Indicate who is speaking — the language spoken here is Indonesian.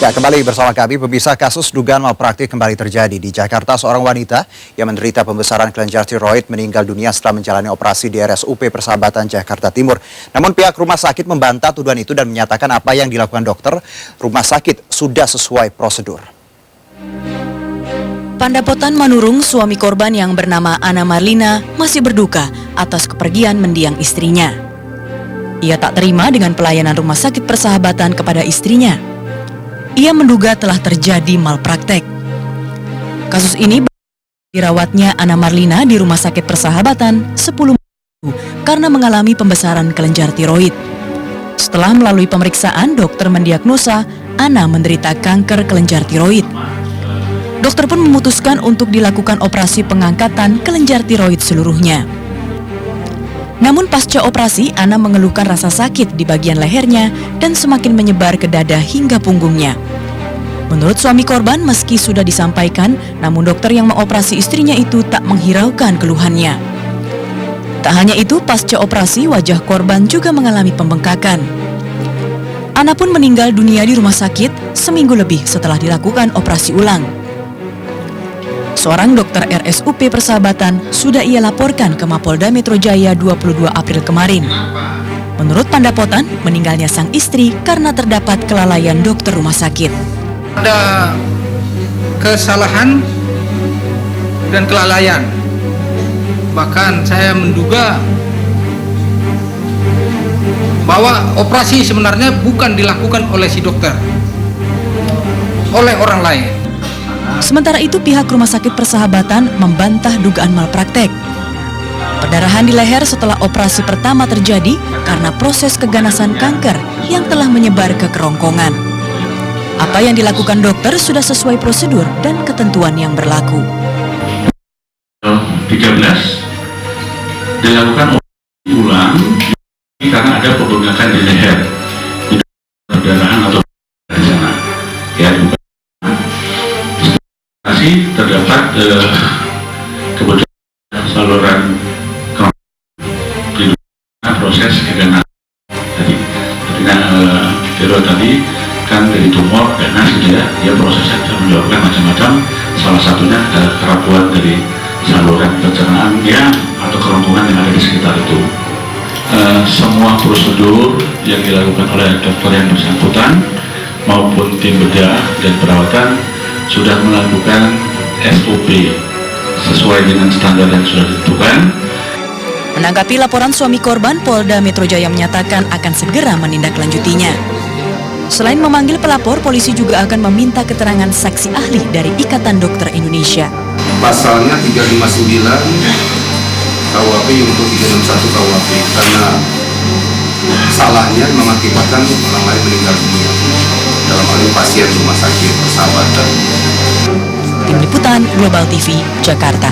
Speaker 1: Ya, kembali bersama kami, pemirsa. Kasus dugaan malpraktik kembali terjadi di Jakarta. Seorang wanita yang menderita pembesaran kelenjar tiroid meninggal dunia setelah menjalani operasi di RSUP Persahabatan Jakarta Timur. Namun pihak rumah sakit membantah tuduhan itu dan menyatakan apa yang dilakukan dokter rumah sakit sudah sesuai prosedur.
Speaker 2: Pandapotan Manurung, suami korban yang bernama Ana Marlina masih berduka atas kepergian mendiang istrinya. Ia tak terima dengan pelayanan rumah sakit Persahabatan kepada istrinya. Ia menduga telah terjadi malpraktek. Kasus ini dirawatnya Ana Marlina di Rumah Sakit Persahabatan 10 minggu karena mengalami pembesaran kelenjar tiroid. Setelah melalui pemeriksaan, dokter mendiagnosa Ana menderita kanker kelenjar tiroid. Dokter pun memutuskan untuk dilakukan operasi pengangkatan kelenjar tiroid seluruhnya. Namun pasca operasi, Ana mengeluhkan rasa sakit di bagian lehernya dan semakin menyebar ke dada hingga punggungnya. Menurut suami korban, meski sudah disampaikan, namun dokter yang mengoperasi istrinya itu tak menghiraukan keluhannya. Tak hanya itu, pasca operasi, wajah korban juga mengalami pembengkakan. Ana pun meninggal dunia di rumah sakit seminggu lebih setelah dilakukan operasi ulang. Seorang dokter RSUP Persahabatan sudah ia laporkan ke Mapolda Metro Jaya 22 April kemarin. Menurut Pandapotan, meninggalnya sang istri karena terdapat kelalaian dokter rumah sakit.
Speaker 3: Ada kesalahan dan kelalaian. Bahkan saya menduga bahwa operasi sebenarnya bukan dilakukan oleh si dokter, oleh orang lain.
Speaker 2: Sementara itu, pihak Rumah Sakit Persahabatan membantah dugaan malpraktek. Perdarahan di leher setelah operasi pertama terjadi karena proses keganasan kanker yang telah menyebar ke kerongkongan. Apa yang dilakukan dokter sudah sesuai prosedur dan ketentuan yang berlaku.
Speaker 4: 13 dilakukan operasi ulang karena ada pembengkakan di leher, perdarahan atau di sana. Ya, terdapat kebetulan saluran di proses keganasan tadi. Tiroid tadi kan dari tumor ganas gitu ya, dia prosesnya bisa menyebabkan macam-macam. Salah satunya kerapuan dari saluran pencernaan yang atau kerongkongan yang ada di sekitar itu. Semua prosedur yang dilakukan oleh dokter yang bersangkutan maupun tim bedah dan perawatan sudah melakukan SOP sesuai dengan standar yang sudah ditentukan.
Speaker 2: Menanggapi laporan suami korban, Polda Metro Jaya menyatakan akan segera menindaklanjutinya. Selain memanggil pelapor, polisi juga akan meminta keterangan saksi ahli dari Ikatan Dokter Indonesia.
Speaker 5: Pasalnya 359 KUHP untuk 361 KUHP karena salahnya mengakibatkan orang lain meninggal dunia, dalam hal ini pasien rumah sakit Persahabatan.
Speaker 2: Tim Liputan Global TV, Jakarta.